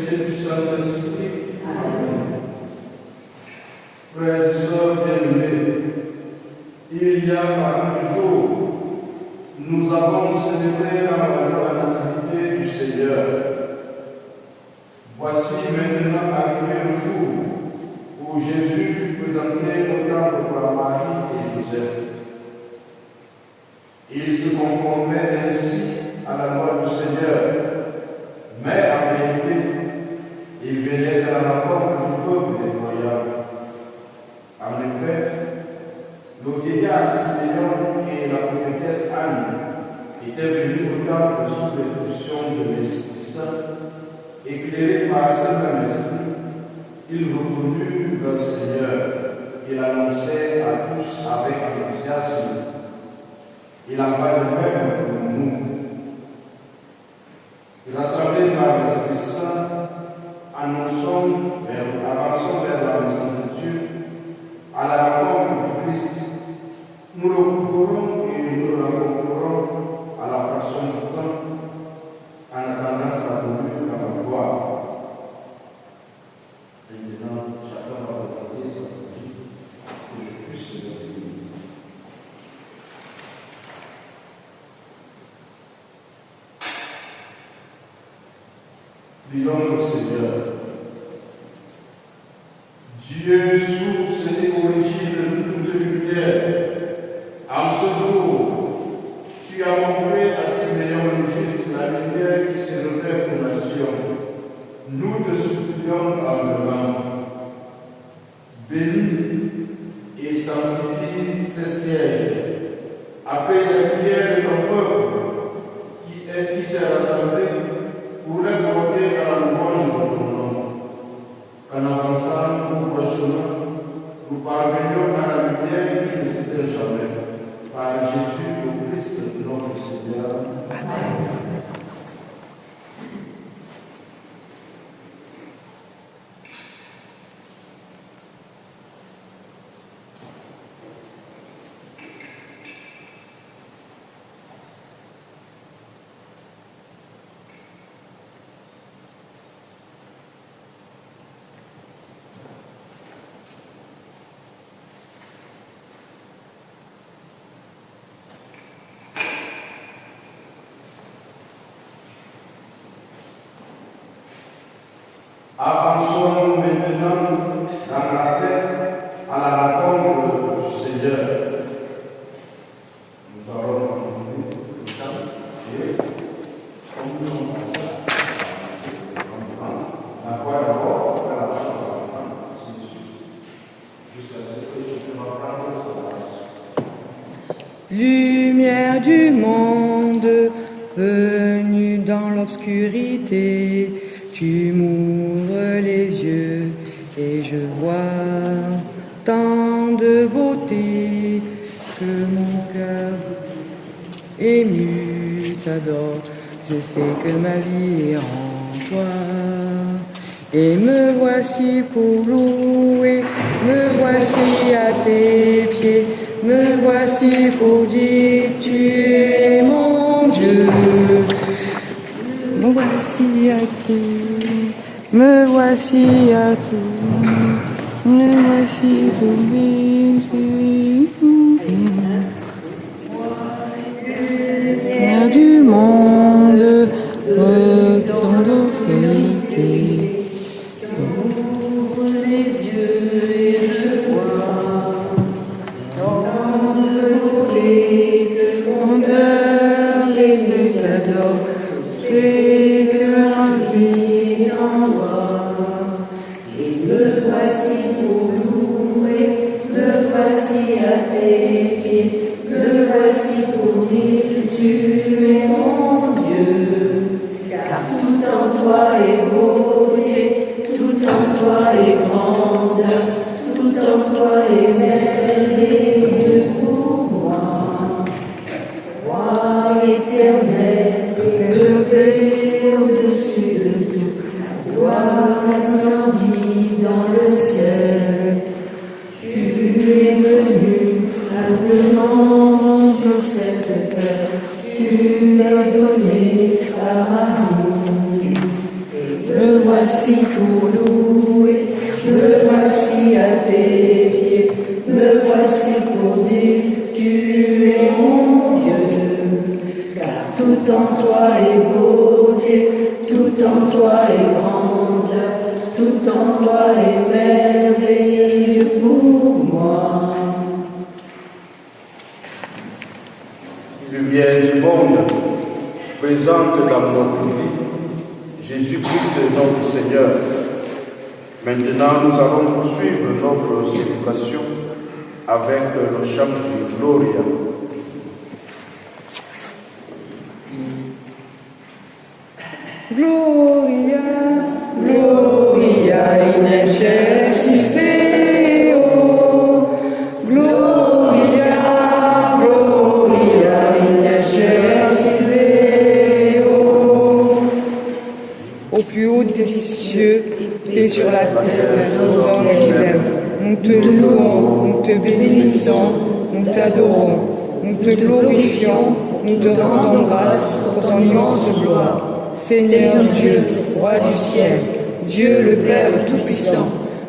Fils et du Saint-Esprit. Amen. Frères et sœurs bien-aimés, il y a 40 jours, nous avons célébré la nativité du Seigneur. Voici maintenant arrivé le jour où Jésus fut présenté au temple par Marie et Joseph. Il se conformait ainsi à la loi du Seigneur, mais en vérité, il venait à la rencontre du peuple des croyants. En effet, le vieillard Siméon et la prophétesse Anne étaient venus au temple sous l'instruction de l'Esprit Saint. Éclairés par ce même esprit, ils reconnurent leur Seigneur et l'annonçaient à tous avec enthousiasme. Il en va de même pour nous. Rassemblés par l'Esprit Saint, avançons vers la maison de Dieu, à la rencontre du Christ. Nous le couvrons et nous le rencontrerons à la fraction du temps, en attendant sa venue dans la gloire. Maintenant, chacun va présenter sa bougie, que je puisse le bénir. Prions le Seigneur. Dieu, source et origine de toute lumière, en ce jour, tu as montré à Siméon le juste la lumière qui se révèle aux nations. Nous te supplions en demandant. Bénis et sanctifie ces sièges. Appelle la prière de ton peuple qui s'est rassemblé pour l'accorder à la louange de ton nom. En avançant au droit chemin, nous parvenions à la lumière qui ne s'éteint jamais. Par Jésus le Christ, notre Seigneur. Amen. Avançons maintenant dans la paix à la rencontre du Seigneur. Nous allons continuer le temps et comme nous sommes la voix d'abord, on va la chance à l'enfant, ainsi de suite. Jusqu'à ce que je peux reprendre sa place. Lumière du monde, venue dans l'obscurité, tu m'ouvres les yeux et je vois tant de beauté que mon cœur ému t'adore. Je sais que ma vie est en toi et me voici pour louer, me voici à tes pieds, me voici pour dire tu es mon Dieu. Me voici à tout, me voici à tout, me voici tout lumière du monde, tant d'autorité. J'ouvre les yeux et je vois tant de beauté, de grandeur et de t'adore. C'est que la vie en toi, et me voici pour louer, me voici à tes pieds, me voici pour dire tu es mon Dieu, car tout en toi est beauté, tout en toi est grandeur, tout en toi est merveilleux pour moi, roi éternel. Élevé au-dessus de tout, la gloire resplendit dans le ciel. Tu es venu humblement sur cette terre, tu l'as donné par amour. Et me voici présente dans notre vie Jésus-Christ notre Seigneur. Maintenant, nous allons poursuivre notre célébration avec le chant du Gloria. Gloria, Gloria in excelsis Deo. Gloria, Gloria in excelsis Deo. Au plus haut des cieux et sur la terre, nos hommes qui l'aiment. Nous te louons, nous te bénissons, nous t'adorons, nous te glorifions, nous te rendons grâce pour ton immense gloire. Seigneur Dieu, Roi du ciel, Dieu le Père Tout-Puissant,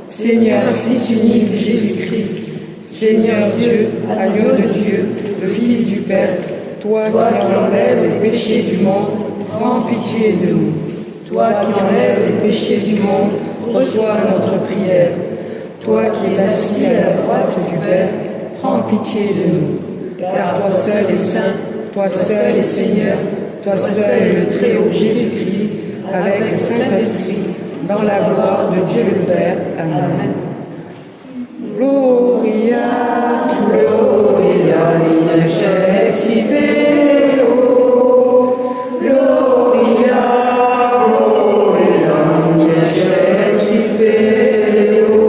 Seigneur Fils unique Jésus-Christ, Seigneur Dieu, agneau de Dieu, le Fils du Père, toi qui enlèves les péchés du monde, prends pitié de nous. Toi qui enlèves les péchés du monde, reçois notre prière. Toi qui es assis à la droite du Père, prends pitié de nous. Car toi seul es saint, toi seul es Seigneur, toi seul es le Très-Haut Jésus-Christ, avec le Saint-Esprit, dans la gloire de Dieu le Père. Amen. Gloria, Gloria in excelsis Deo. Gloria, Gloria in excelsis Deo.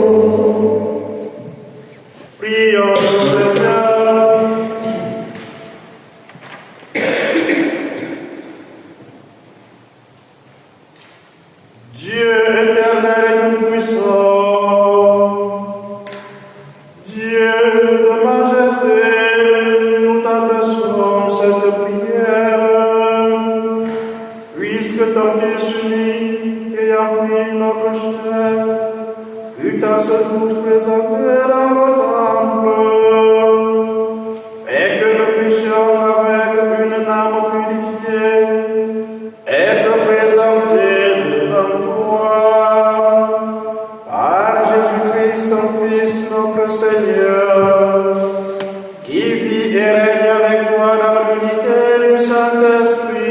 Prions le Seigneur. Dieu éternel et tout-puissant, Dieu de majesté, nous t'adressons cette prière, puisque ton Fils unique ayant pris notre chair, fut à ce jour présenté dans le temple, fait que nous puissions avec une âme purifiée être présentés devant toi, par Jésus-Christ, ton Fils, notre Seigneur, qui vit et règne avec toi dans l'unité du Saint-Esprit,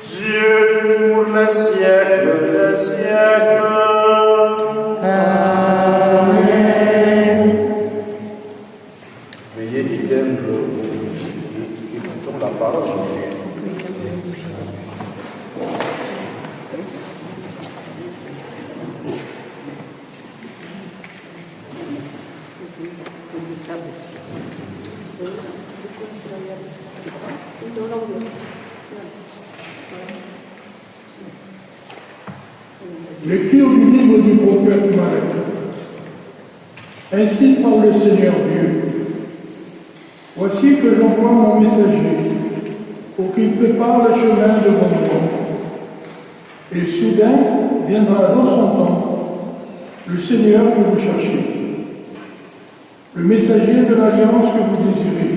Dieu pour les siècles des siècles. Amen. Veuillez éteindre vos bougies et écoutons la parole de Dieu. Lecture du livre du prophète Malachie. Ainsi parle le Seigneur Dieu. Voici que j'envoie mon messager pour qu'il prépare le chemin devant moi. Et soudain viendra dans son temps le Seigneur que vous cherchez, le messager de l'alliance que vous désirez.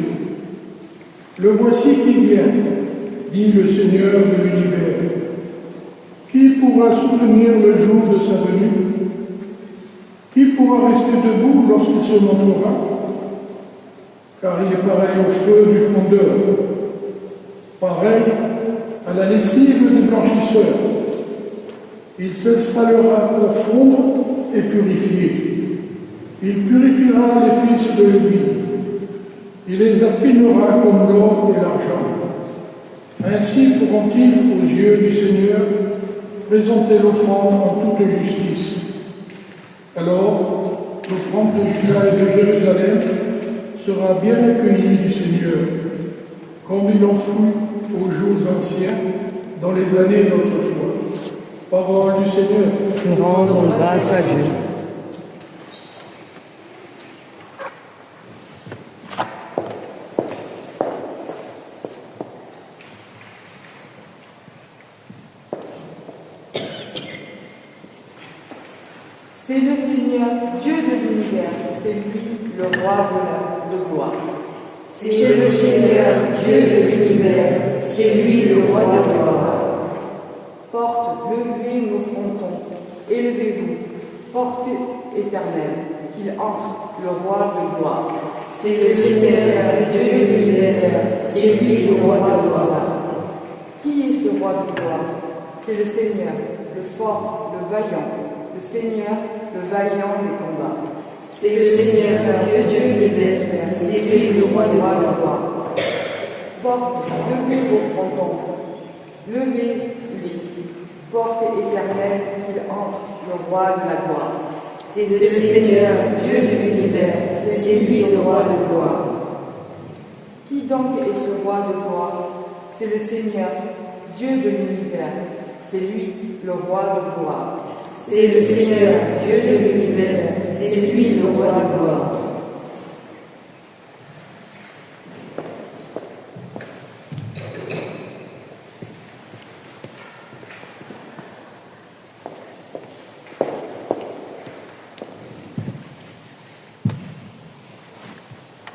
Le voici qui vient, dit le Seigneur de l'univers. Qui pourra soutenir le jour de sa venue? Qui pourra rester debout lorsqu'il se montrera? Car il est pareil au feu du fondeur, pareil à la lessive du blanchisseur. Il s'installera pour fondre et purifier. Il purifiera les fils de Lévi. Il les affinera comme l'or et l'argent. Ainsi pourront-ils, aux yeux du Seigneur, présenter l'offrande en toute justice. Alors, l'offrande de Juda et de Jérusalem sera bien accueillie du Seigneur, comme il en fut aux jours anciens, dans les années d'autrefois. Parole du Seigneur. Nous rendons grâce à Dieu. C'est le Seigneur, Dieu de l'univers, c'est lui le roi de gloire. C'est le Seigneur, Dieu de l'univers, c'est lui le roi de gloire. Porte, levez nos frontons, élevez-vous, porte éternelle, qu'il entre, le roi de gloire. C'est le Seigneur, Dieu de l'univers, c'est lui le roi de gloire. roi de gloire. C'est le Seigneur, le fort, le vaillant, le Seigneur, le vaillant des combats. C'est le Seigneur, Dieu de l'univers, c'est lui le roi de gloire. Porte, levez vos frontons, levez-les, porte éternelle, qu'il entre, le roi de la gloire. C'est le Seigneur, Dieu de l'univers, c'est lui le roi de gloire. Qui donc est ce roi de gloire? C'est le Seigneur, Dieu de l'univers, c'est lui le roi de gloire. C'est le Seigneur, Dieu de l'univers, c'est lui le roi de gloire.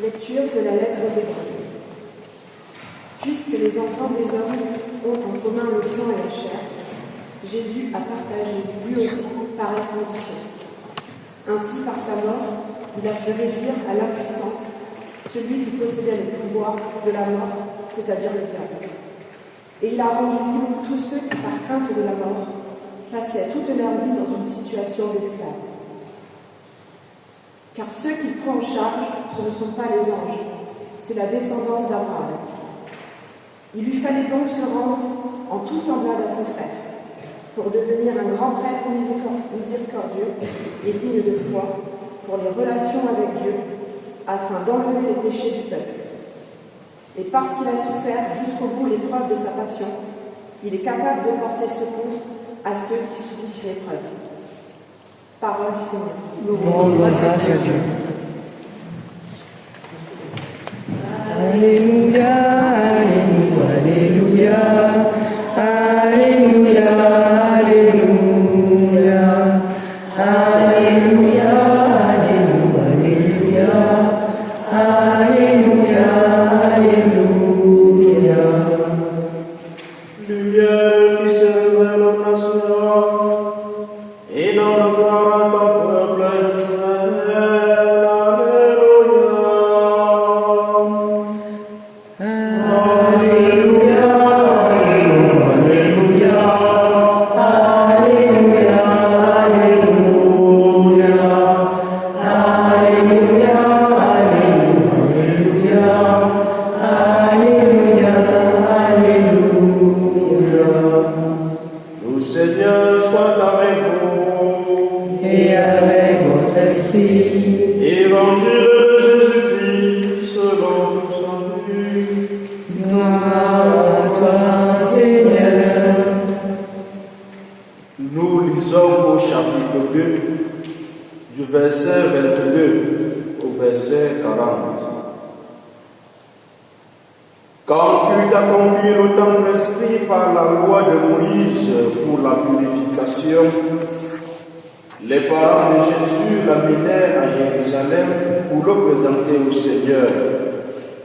Lecture de la lettre aux Hébreux. Puisque les enfants des hommes ont en commun le sang et la chair, Jésus a partagé lui aussi pareille condition. Ainsi, par sa mort, il a pu réduire à l'impuissance celui qui possédait le pouvoir de la mort, c'est-à-dire le diable. Et il a rendu libre tous ceux qui, par crainte de la mort, passaient toute leur vie dans une situation d'esclave. Car ceux qu'il prend en charge, ce ne sont pas les anges, c'est la descendance d'Abraham. Il lui fallait donc se rendre en tout semblable à ses frères, pour devenir un grand prêtre miséricordieux et digne de foi pour les relations avec Dieu, afin d'enlever les péchés du peuple. Et parce qu'il a souffert jusqu'au bout l'épreuve de sa passion, il est capable de porter secours à ceux qui subissent l'épreuve. Parole du Seigneur. Nous rendons grâce à Dieu. Alléluia, alléluia, alléluia, alléluia, alléluia, alléluia, alléluia, alléluia. Lumière qui se révèle aux nations et dans le gloire à ton peuple Israël. Alléluia. Le Seigneur soit avec vous. Et avec votre esprit. Évangile de Jésus-Christ selon son but. Gloire à toi, Seigneur. Nous lisons au chapitre 2, du verset 22 au verset 40. Quand fut accompli le temps prescrit par la loi de Moïse pour la purification, les parents de Jésus l'amenèrent à Jérusalem pour le présenter au Seigneur,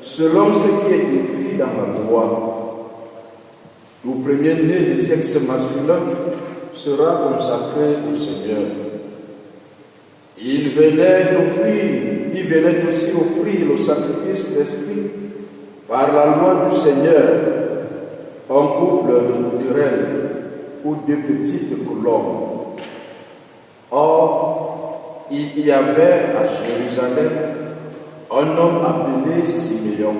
selon ce qui est écrit dans la loi. Le premier-né du sexe masculin sera consacré au Seigneur. Il venait aussi offrir le sacrifice prescrit par la loi du Seigneur, un couple de tourterelles ou de petites colombes. Or, il y avait à Jérusalem un homme appelé Siméon.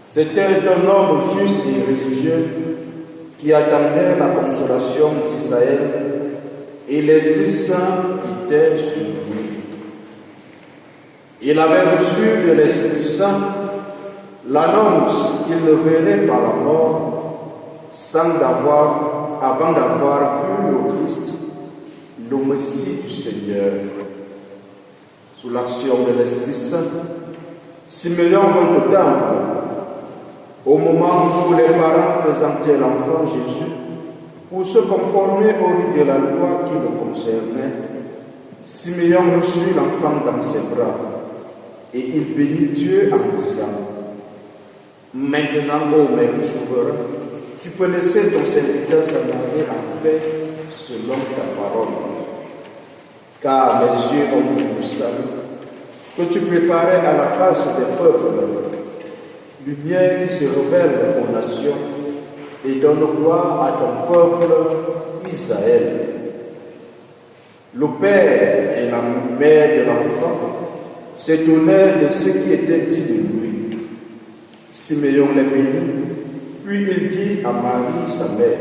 C'était un homme juste et religieux qui attendait la consolation d'Israël, et l'Esprit Saint était sur lui. Il avait reçu de l'Esprit Saint l'annonce qu'il ne verrait pas la mort avant d'avoir vu le Christ, le Messie du Seigneur. Sous l'action de l'Esprit Saint, Siméon vint au temple. Au moment où les parents présentaient l'enfant Jésus pour se conformer au rite de la loi qui le concernait, Siméon reçut l'enfant dans ses bras et il bénit Dieu en disant: Maintenant, ô Maître souverain, tu peux laisser ton serviteur s'en aller en paix selon ta parole. Car mes yeux ont vu le salut que tu préparais à la face des peuples, lumière qui se révèle aux nations et donne gloire à ton peuple Israël. Le père et la mère de l'enfant s'étonnèrent de ce qui était dit de lui. Siméon les bénit, puis il dit à Marie, sa mère,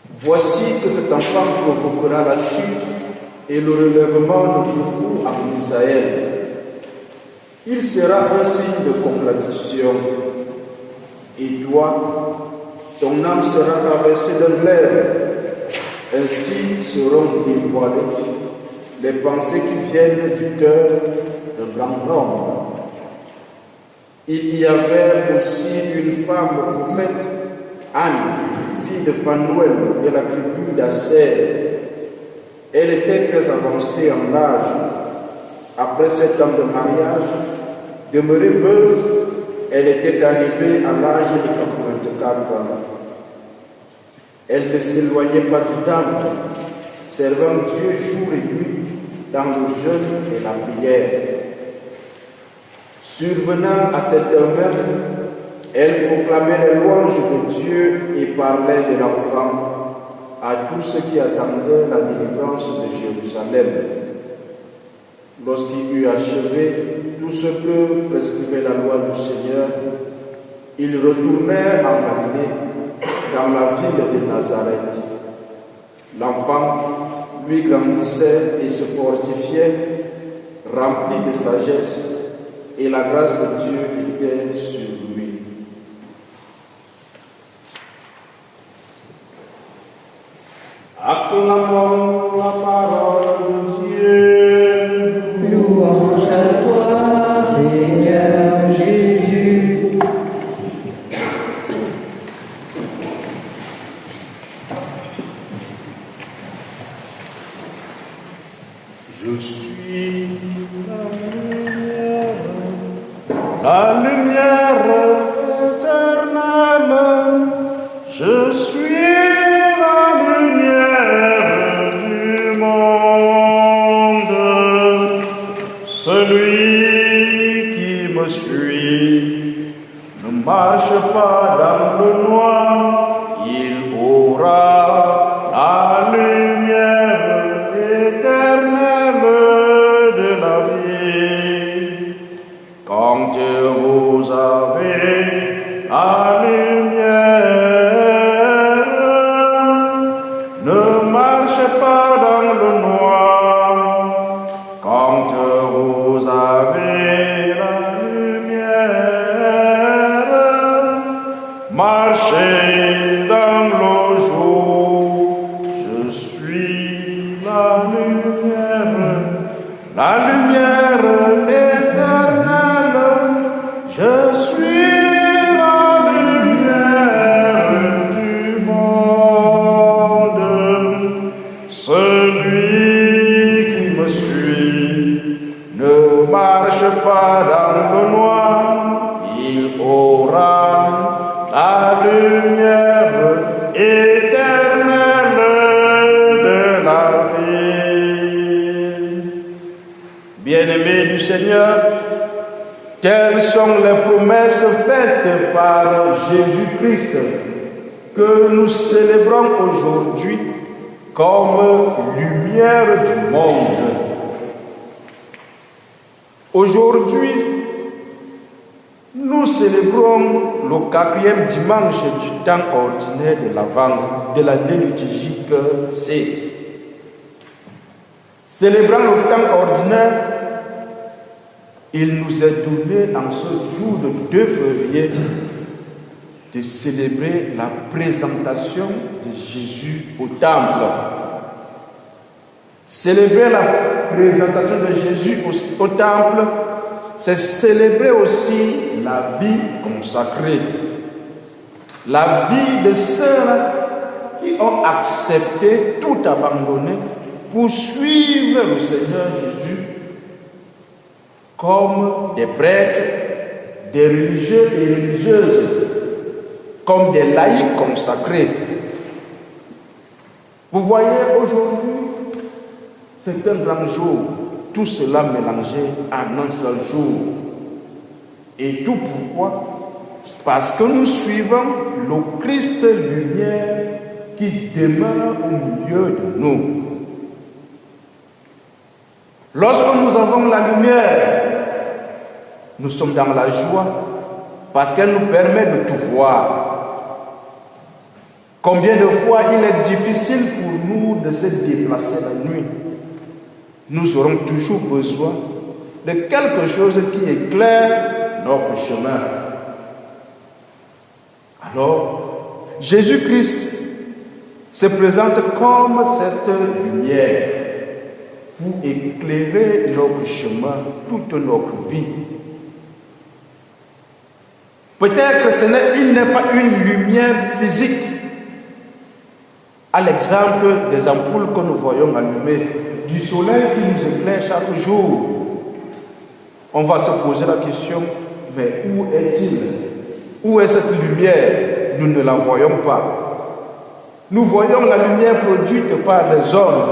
« Voici que cet enfant provoquera la chute et le relèvement de beaucoup en Israël. Il sera un signe de contradiction. Et toi, ton âme sera traversée de glaive. Ainsi seront dévoilées les pensées qui viennent du cœur d'un grand homme. » Il y avait aussi une femme prophète, Anne, fille de Phanuel de la tribu d'Aser. Elle était très avancée en âge. Après 7 ans de mariage, demeurée veuve, elle était arrivée à l'âge de 84 ans. Elle ne s'éloignait pas du temple, servant Dieu jour et nuit dans le jeûne et la prière. Survenant à cette heure même, elle proclamait les louanges de Dieu et parlait de l'enfant à tous ceux qui attendaient la délivrance de Jérusalem. Lorsqu'il eut achevé tout ce que prescrivait la loi du Seigneur, il retournait en Galilée, dans la ville de Nazareth. L'enfant, lui, grandissait et se fortifiait, rempli de sagesse, et la grâce de Dieu était sur lui. Acclamons la parole de Dieu. Louange à toi, Seigneur Jésus. Je suis la lumière éternelle. Je suis la lumière du monde. Celui qui me suit ne marche pas dans le noir, il aura la lumière éternelle de la vie. Quand vous avez la lumière, ne marchez pas dans le noir. Quand vous avez la lumière, marchez dans le jour. Je suis la lumière éternelle. Je suis la lumière du monde. Celui qui me suit ne marche pas dans le noir, il aura la lumière éternelle de la vie. Bien-aimés du Seigneur, telles sont les promesses faites par Jésus-Christ que nous célébrons aujourd'hui comme lumière du monde. Aujourd'hui, nous célébrons le 4e dimanche du temps ordinaire de l'Avent de l'année liturgique C. Célébrant le temps ordinaire, il nous est donné en ce jour de 2 février de célébrer la présentation de Jésus au temple. Célébrer la présentation de Jésus au temple, c'est célébrer aussi la vie consacrée, la vie de ceux qui ont accepté tout abandonner pour suivre le Seigneur Jésus comme des prêtres, des religieux et religieuses, comme des laïcs consacrés. Vous voyez, aujourd'hui, c'est un grand jour, tout cela mélangé en un seul jour. Et tout pourquoi? Parce que nous suivons le Christ lumière qui demeure au milieu de nous. Lorsque nous avons la lumière, nous sommes dans la joie parce qu'elle nous permet de tout voir. Combien de fois il est difficile pour nous de se déplacer la nuit. Nous aurons toujours besoin de quelque chose qui éclaire notre chemin. Alors, Jésus-Christ se présente comme cette lumière pour éclairer notre chemin, toute notre vie. Peut-être que il n'est pas une lumière physique, à l'exemple des ampoules que nous voyons allumées, du soleil qui nous éclaire chaque jour. On va se poser la question, mais où est-il? Où est cette lumière? Nous ne la voyons pas. Nous voyons la lumière produite par les hommes,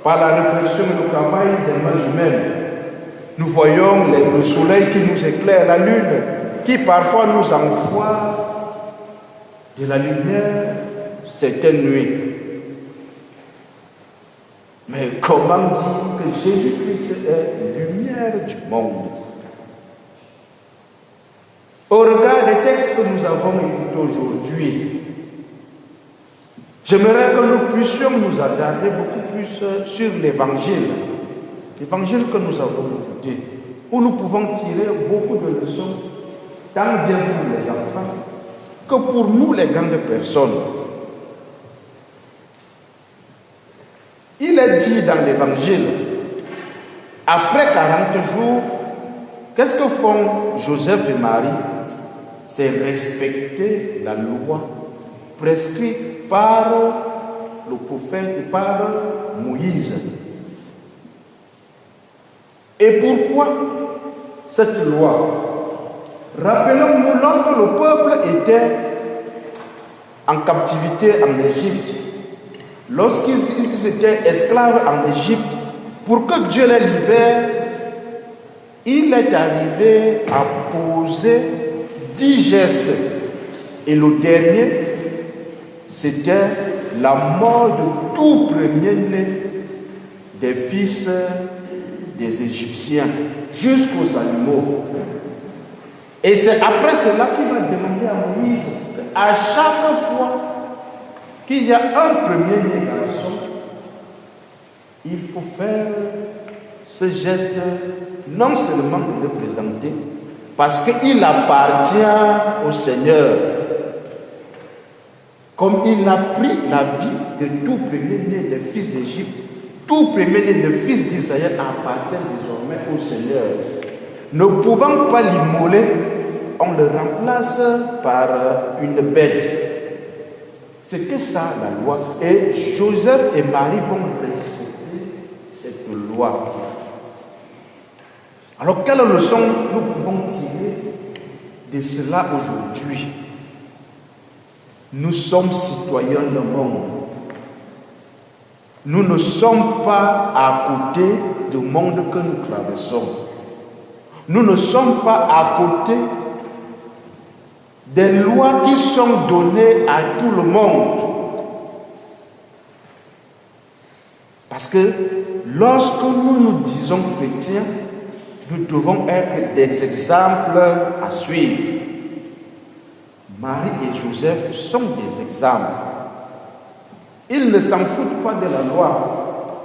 par la réflexion et le travail des mains humaines. Nous voyons le soleil qui nous éclaire, la lune qui parfois nous envoie de la lumière certaines nuits. Mais comment dire que Jésus-Christ est la lumière du monde? Au regard des textes que nous avons écoutés aujourd'hui, j'aimerais que nous puissions nous attarder beaucoup plus sur l'évangile que nous avons écouté, où nous pouvons tirer beaucoup de leçons, tant bien pour les enfants que pour nous les grandes personnes. Il est dit dans l'évangile, après 40 jours, qu'est-ce que font Joseph et Marie? C'est respecter la loi prescrite par le prophète et par Moïse. Et pourquoi cette loi? Rappelons-nous, lorsque le peuple était en captivité en Égypte, lorsqu'ils étaient esclaves en Égypte, pour que Dieu les libère, il est arrivé à poser 10 gestes. Et le dernier, c'était la mort de tout premier-né des fils des Égyptiens, jusqu'aux animaux. Et c'est après cela qu'il va demander à Moïse qu'à chaque fois qu'il y a un premier-né garçon, il faut faire ce geste, non seulement de le présenter, parce qu'il appartient au Seigneur. Comme il a pris la vie de tout premier-né des fils d'Égypte, tout premier-né des fils d'Israël appartient désormais au Seigneur. Ne pouvant pas l'immoler, on le remplace par une bête. C'était ça la loi. Et Joseph et Marie vont respecter cette loi. Alors, quelle leçon nous pouvons tirer de cela aujourd'hui? Nous sommes citoyens du monde. Nous ne sommes pas à côté du monde que nous traversons. Nous ne sommes pas à côté des lois qui sont données à tout le monde. Parce que lorsque nous nous disons chrétiens, nous devons être des exemples à suivre. Marie et Joseph sont des exemples. Ils ne s'en foutent pas de la loi.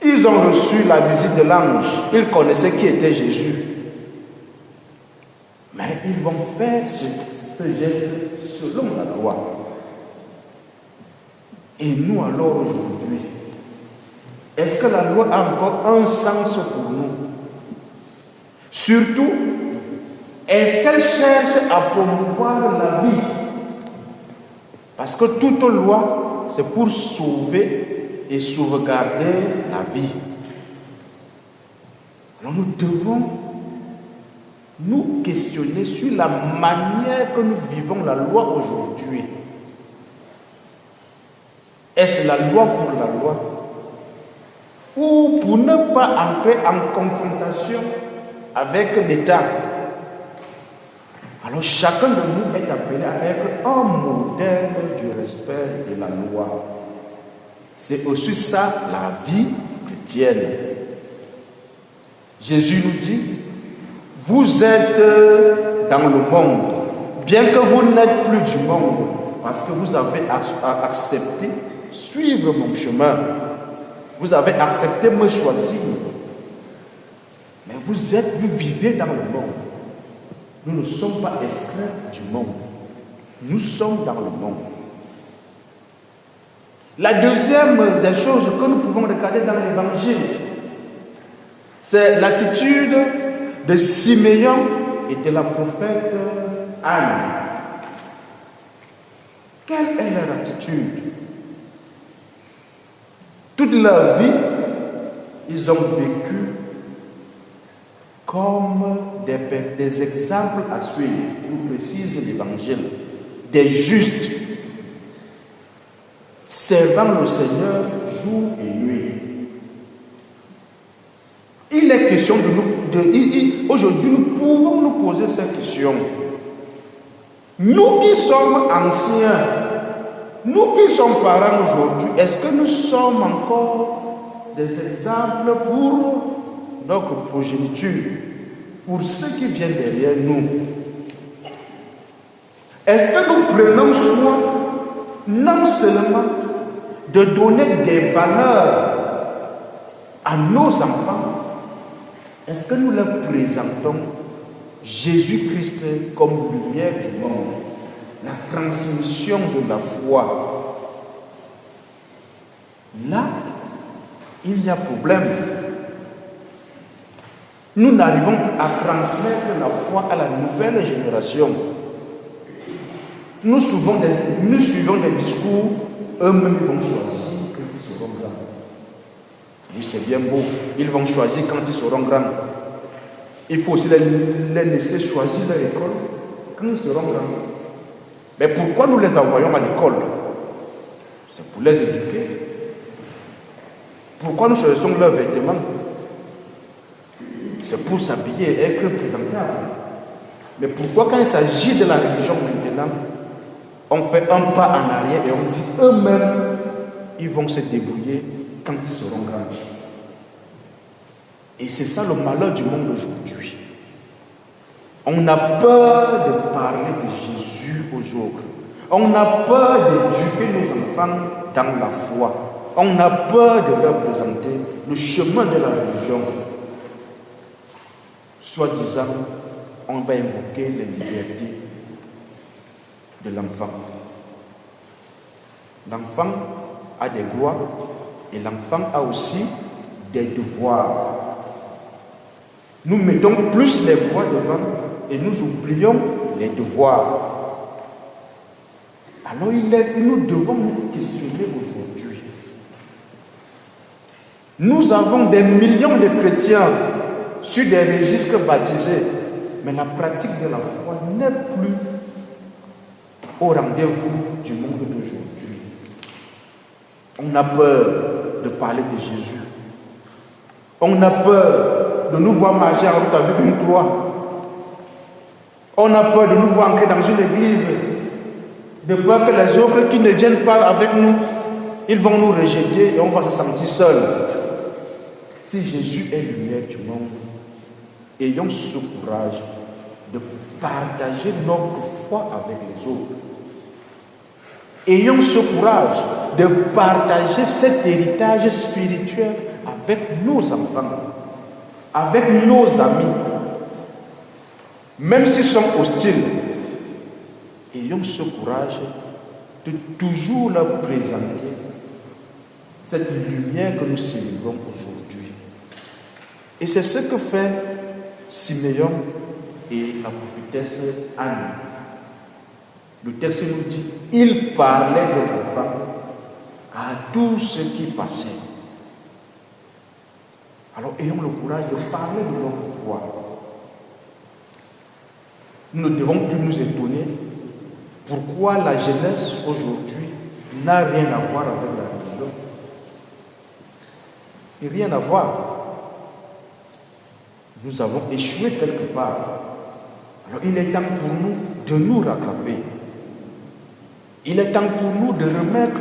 Ils ont reçu la visite de l'ange. Ils connaissaient qui était Jésus. Mais ils vont faire ce geste selon la loi. Et nous alors aujourd'hui, est-ce que la loi a encore un sens pour nous? Surtout, est-ce qu'elle cherche à promouvoir la vie? Parce que toute loi, c'est pour sauver et sauvegarder la vie. Alors nous devons nous questionner sur la manière que nous vivons la loi aujourd'hui. Est-ce la loi pour la loi? Ou pour ne pas entrer en confrontation avec l'État? Alors chacun de nous est appelé à être un modèle du respect de la loi. C'est aussi ça la vie chrétienne. Jésus nous dit, vous êtes dans le monde, bien que vous n'êtes plus du monde, parce que vous avez accepté suivre mon chemin. Vous avez accepté me choisir. Mais vous vivez dans le monde. Nous ne sommes pas esclaves du monde. Nous sommes dans le monde. La deuxième des choses que nous pouvons regarder dans l'évangile, c'est l'attitude de Siméon et de la prophète Anne. Quelle est leur attitude? Toute leur vie, ils ont vécu comme des exemples à suivre, nous précise l'Évangile, des justes, servant le Seigneur jour et nuit. Il est question de nous, aujourd'hui nous pouvons nous poser cette question. Nous qui sommes anciens, nous qui sommes parents aujourd'hui, est-ce que nous sommes encore des exemples pour notre progéniture, pour ceux qui viennent derrière nous? Est-ce que nous prenons soin non seulement de donner des valeurs à nos enfants, est-ce que nous leur présentons Jésus-Christ comme lumière du monde, la transmission de la foi? Là, il y a problème. Nous n'arrivons plus à transmettre la foi à la nouvelle génération. Nous suivons des discours, eux-mêmes vont choisir quand ils seront grands. Oui, c'est bien beau, ils vont choisir quand ils seront grands. Il faut aussi les laisser choisir leur école quand ils seront grands. Mais pourquoi nous les envoyons à l'école? C'est pour les éduquer. Pourquoi nous choisissons leurs vêtements? C'est pour s'habiller et être présentable. Mais pourquoi quand il s'agit de la religion maintenant, on fait un pas en arrière et on dit eux-mêmes, ils vont se débrouiller quand ils seront grands. Et c'est ça le malheur du monde aujourd'hui. On a peur de parler de Jésus aujourd'hui. On a peur d'éduquer nos enfants dans la foi. On a peur de leur présenter le chemin de la religion. Soi-disant, on va invoquer les libertés de l'enfant. L'enfant a des droits et l'enfant a aussi des devoirs. Nous mettons plus les droits devant et nous oublions les devoirs. Alors nous devons nous questionner aujourd'hui. Nous avons des millions de chrétiens sur des registres baptisés, mais la pratique de la foi n'est plus au rendez-vous du monde d'aujourd'hui. On a peur de parler de Jésus. On a peur de nous voir marcher en route avec une croix. On a peur de nous voir entrer dans une église, de peur que les autres qui ne viennent pas avec nous, ils vont nous rejeter et on va se sentir seul. Si Jésus est lumière du monde, ayons ce courage de partager notre foi avec les autres. Ayons ce courage de partager cet héritage spirituel avec nos enfants, avec nos amis, même s'ils sont hostiles. Ayons ce courage de toujours leur présenter cette lumière que nous célébrons aujourd'hui. Et c'est ce que fait Siméon et la prophétesse Anne. Le texte nous dit, ils parlaient de l'enfant à tous ceux qui passaient. Alors ayons le courage de parler de notre foi. Nous ne devons plus nous étonner pourquoi la jeunesse aujourd'hui n'a rien à voir avec la religion. Et rien à voir. Nous avons échoué quelque part Alors il est temps pour nous de nous rattraper. Il est temps pour nous de remettre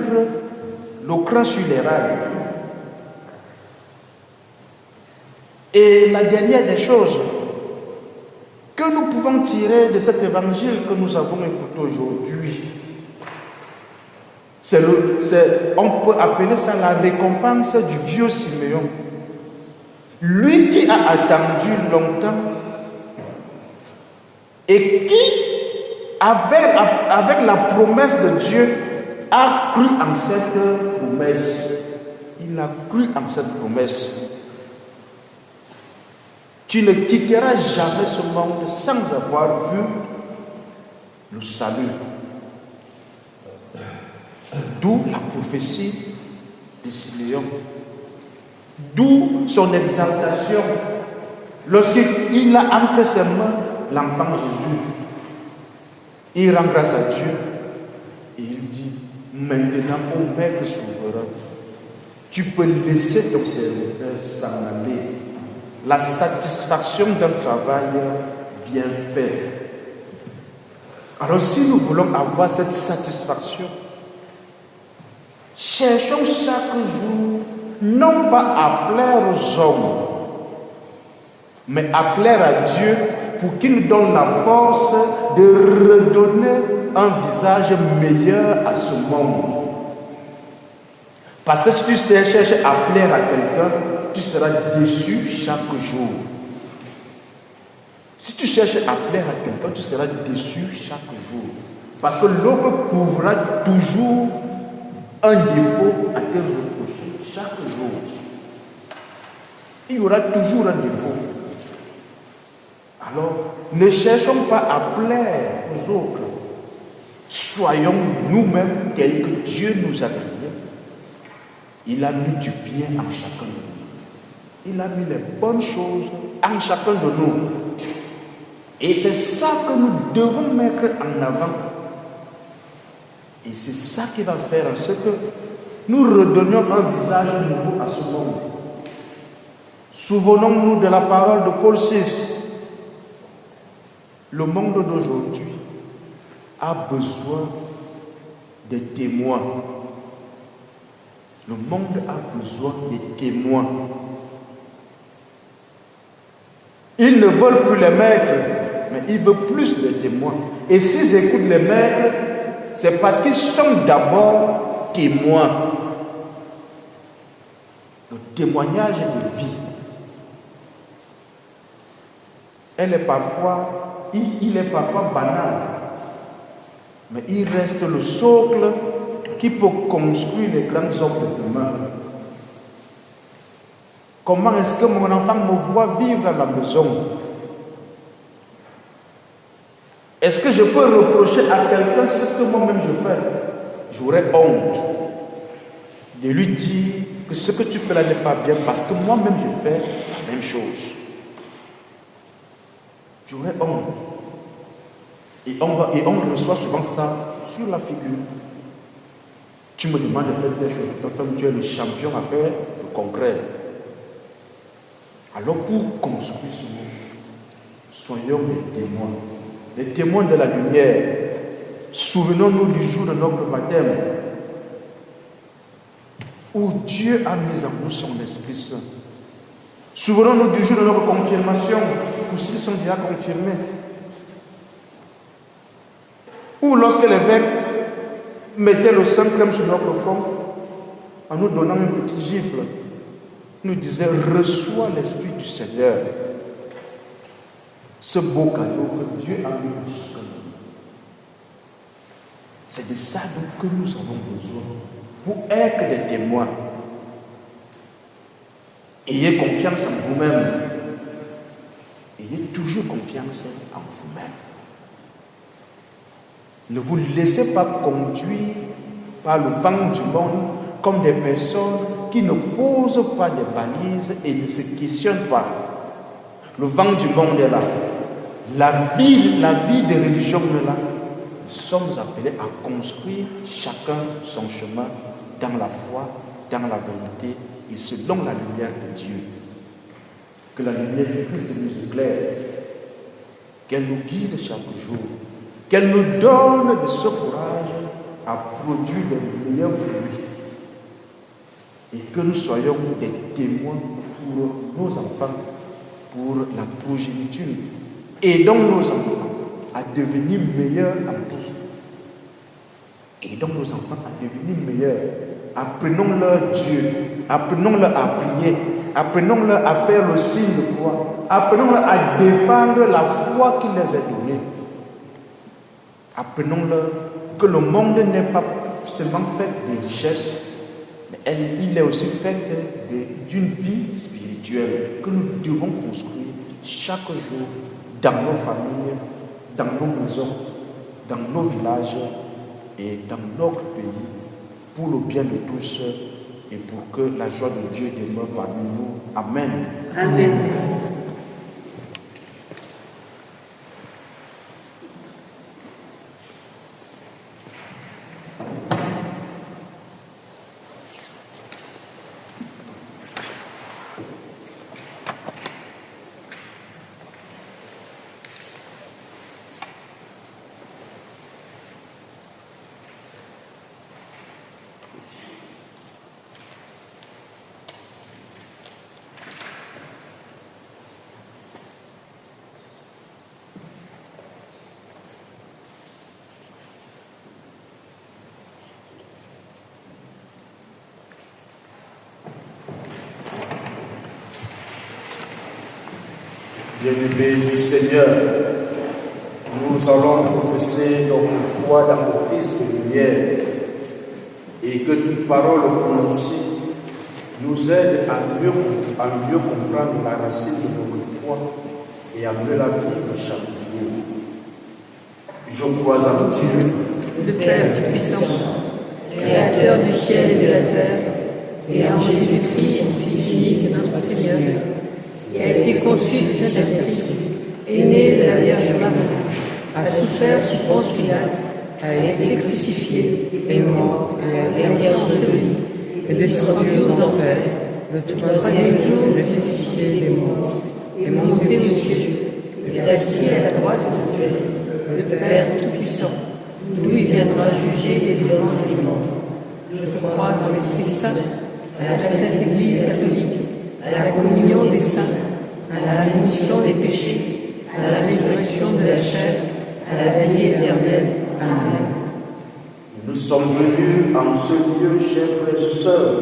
le cran sur les rails. Et la dernière des choses que nous pouvons tirer de cet évangile que nous avons écouté aujourd'hui, on peut appeler ça la récompense du vieux Siméon. Lui qui a attendu longtemps et qui, avec la promesse de Dieu, a cru en cette promesse. Il a cru en cette promesse. Tu ne quitteras jamais ce monde sans avoir vu le salut. D'où la prophétie de Siméon. D'où son exaltation lorsqu'il a entre ses mains l'enfant Jésus. Il rend grâce à Dieu et il dit: maintenant, ô Maître souverain, tu peux laisser ton serviteur s'en aller. La satisfaction d'un travail bien fait. Alors si nous voulons avoir cette satisfaction, cherchons chaque jour non pas à plaire aux hommes, mais à plaire à Dieu pour qu'il nous donne la force de redonner un visage meilleur à ce monde. Parce que si tu cherches à plaire à quelqu'un, tu seras déçu chaque jour. Si tu cherches à plaire à quelqu'un, tu seras déçu chaque jour. Parce que l'homme couvrira toujours un défaut à te reprocher chaque jour. Il y aura toujours un défaut. Alors, ne cherchons pas à plaire aux autres. Soyons nous-mêmes tels que Dieu nous a créés. Il a mis du bien en chacun de nous. Il a mis les bonnes choses en chacun de nous. Et c'est ça que nous devons mettre en avant. Et c'est ça qui va faire en sorte que nous redonnions un visage nouveau à ce monde. Souvenons-nous de la parole de Paul VI. Le monde d'aujourd'hui a besoin de témoins. Le monde a besoin de témoins. Ils ne veulent plus les maîtres, mais ils veulent plus de témoins. Et s'ils écoutent les maîtres, c'est parce qu'ils sont d'abord témoins. Le témoignage de vie. Il est parfois banal, mais il reste le socle qui peut construire les grands hommes de demain. Comment est-ce que mon enfant me voit vivre à la maison? Est-ce que je peux reprocher à quelqu'un ce que moi-même je fais? J'aurais honte de lui dire que ce que tu fais là n'est pas bien parce que moi-même je fais la même chose. J'aurais honte. Et on reçoit souvent ça sur la figure. Tu me demandes de faire des choses. Toi, tu es le champion à faire le concret. Alors pour construire ce monde, soyons les témoins. Les témoins de la lumière. Souvenons-nous du jour de notre baptême où Dieu a mis en nous son Esprit Saint. Souvenons-nous du jour de notre confirmation, pour ceux qui sont déjà confirmés. Ou lorsque l'évêque mettait le sang crème sur notre front, en nous donnant un petit gifle, nous disait: reçois l'Esprit du Seigneur. Ce beau cadeau que Dieu a mis à chacun de nous. C'est de ça que nous avons besoin pour être des témoins. Ayez confiance en vous-même. Ayez toujours confiance en vous-même. Ne vous laissez pas conduire par le vent du monde comme des personnes qui ne posent pas de balises et ne se questionnent pas. Le vent du monde est là. La vie de religion est là. Nous sommes appelés à construire chacun son chemin dans la foi, dans la vérité et selon la lumière de Dieu. Que la lumière du Christ nous éclaire. qu'elle nous guide chaque jour, qu'elle nous donne de ce courage à produire les meilleurs fruits et que nous soyons des témoins pour nos enfants, pour la progéniture. Aidons nos enfants à devenir meilleurs en vie. Aidons nos enfants à devenir meilleurs. Apprenons-leur Dieu, apprenons-leur à prier, apprenons-leur à faire le signe de croix, apprenons-leur à défendre la foi qui les est donnée. Apprenons-leur que le monde n'est pas seulement fait de richesses, mais il est aussi fait d'une vie spirituelle que nous devons construire chaque jour dans nos familles, dans nos maisons, dans nos villages et dans notre pays, pour le bien de tous et pour que la joie de Dieu demeure parmi nous. Amen. Amen. Bien-aimés du Seigneur, nous allons professer notre foi dans le Christ lumière et que toute parole prononcée nous aide à mieux comprendre la racine de notre foi et à mieux la vivre chaque jour. Je crois en Dieu, Le Père Tout-Puissant, Créateur du ciel et de la terre, et en Jésus-Christ, son Fils unique, notre Seigneur, qui a été conçu du Saint-Esprit, est né de la Vierge Marie, a souffert sous Ponce Pilate, a été crucifié, est mort, et a été enseveli, est descendu aux enfers, le troisième jour ressuscité des morts, est monté aux cieux, est assis à la droite de Dieu, le Père Tout-Puissant, d'où il viendra juger les vivants et les morts. Je crois en l'Esprit Saint, à la Sainte Église catholique, à la communion des saints, à la rémission des péchés, à la résurrection de la chair, à la vie éternelle. Amen. nous sommes venus en ce lieu, chers frères et sœurs,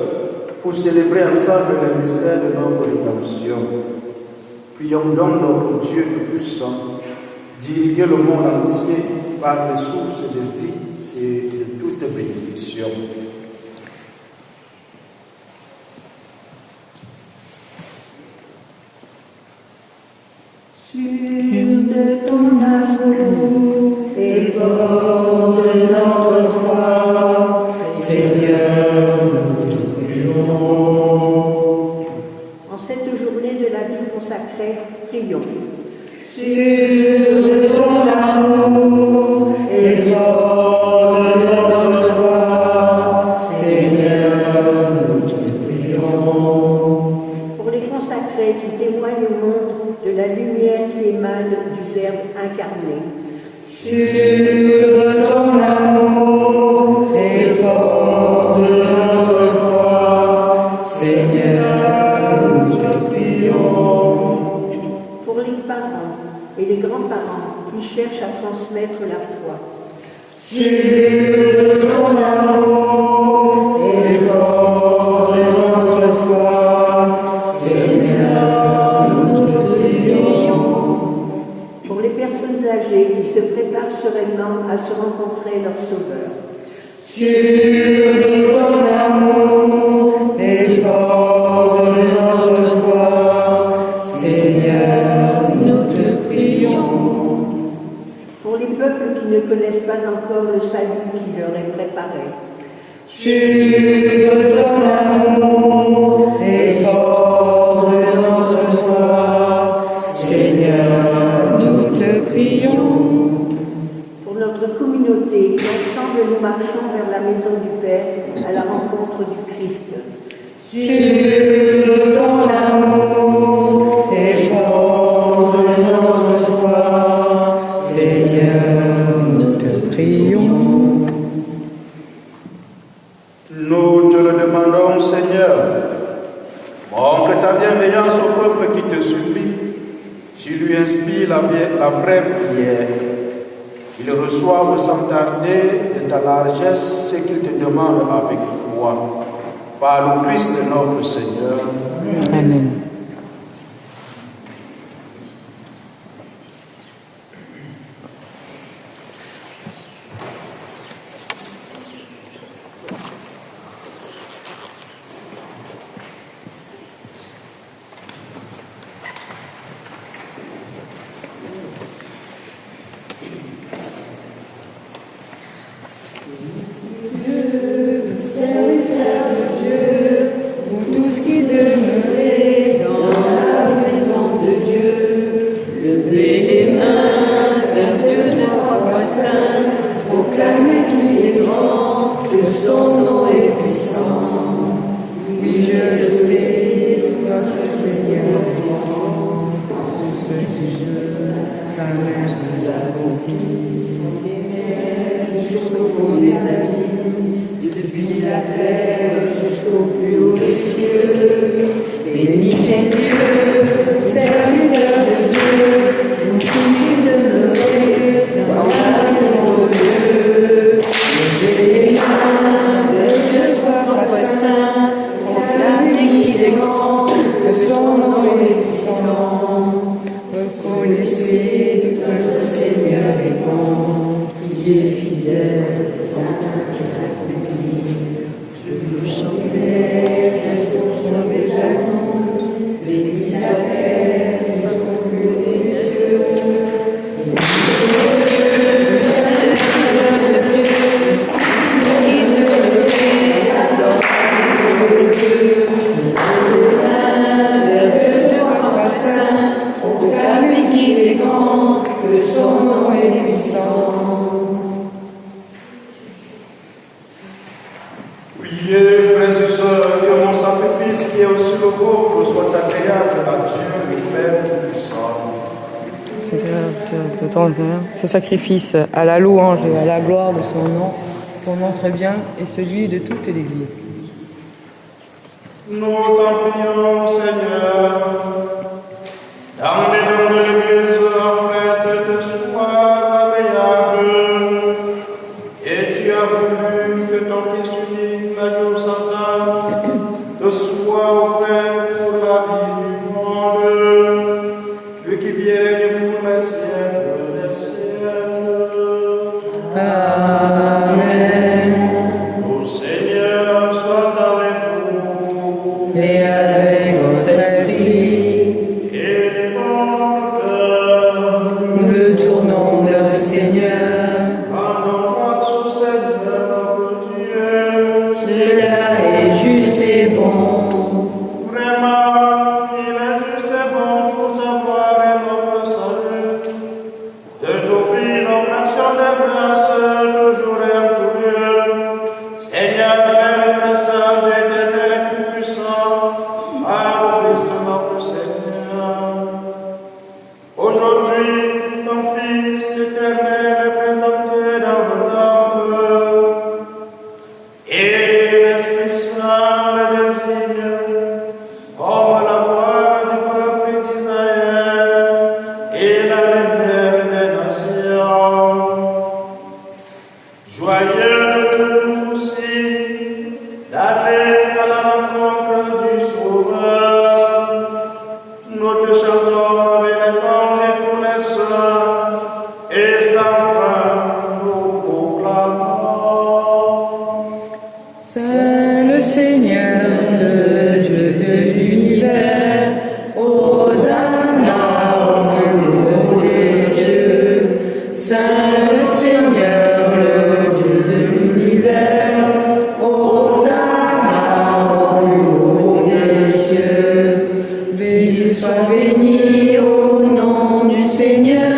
pour célébrer ensemble le mystère de notre rédemption. Prions donc notre Dieu Tout-Puissant, d'irriguer le monde entier par les sources de vie et de toute bénédiction. De ton amour et fort de notre foi, Seigneur, nous te prions. En cette journée de la vie consacrée, prions. Sûr de ton amour et fort de notre foi, Seigneur, nous te prions. Pour les consacrés qui témoignent au monde de la lumière qui émane du Verbe incarné. Sûr de ton amour et fort de notre foi, Seigneur, nous te prions. Pour les parents et les grands-parents qui cherchent à transmettre la foi. Sûr de ton amour et fort de notre foi, Seigneur, nous te prions. Pour les personnes âgées qui se préparent sereinement à se rencontrer leur Sauveur. Sûr de ton amour et fort de notre foi, Seigneur, nous te prions. Pour les peuples qui ne connaissent pas encore le salut qui leur est préparé. Sûr de ton amour et fort de notre foi, Seigneur, nous te prions. Pour notre communauté, qui ensemble nous marchons vers la maison du Père à la rencontre du Christ. Sûr de ton amour et fort de notre foi, Montre ta bienveillance au peuple qui te supplie. Tu lui inspires la vraie prière. Qu'il reçoive sans tarder de ta largesse ce qu'il te demande avec foi. Par le Christ notre Seigneur. Amen. Ce sacrifice à la louange et à la gloire de son nom, pour notre bien et celui de toute l'Église. Nous t'en prions, Seigneur, dans les dons de l'Église, en fait de soi agréable, et tu as voulu que ton Fils unique, l'agneau sans tache, te soit offert pour la vie du monde, lui qui vient pour les siècles des siècles. Amen. Au Seigneur soit avec vous. Et avec votre esprit, Et les bons cœurs. nous le tournons vers le Seigneur. Rendons grâce au Seigneur notre Dieu. Cela est juste et bon. Vraiment, il est juste et bon pour ta gloire et notre salut, de t'offrir notre action de grâce toujours et en tout lieu. Seigneur, Père Saint, Dieu éternel et tout-puissant, par le Christ notre Seigneur. Aujourd'hui, ton Fils éternel est présenté dans le temple, et l'Esprit Saint le désigne comme la gloire du peuple d'Israël et la lumière des nations. Joyeux aussi d'aller à la rencontre du Sauveur. Nous te chantons avec les anges et tous les saints, et sans fin nous proclamons. Saint le Seigneur, le Dieu de l'univers, Hosanna au plus haut des cieux. Saint le Seigneur, le Dieu de l'univers, Hosanna au plus haut des cieux. Qu'il soit béni au nom du Seigneur,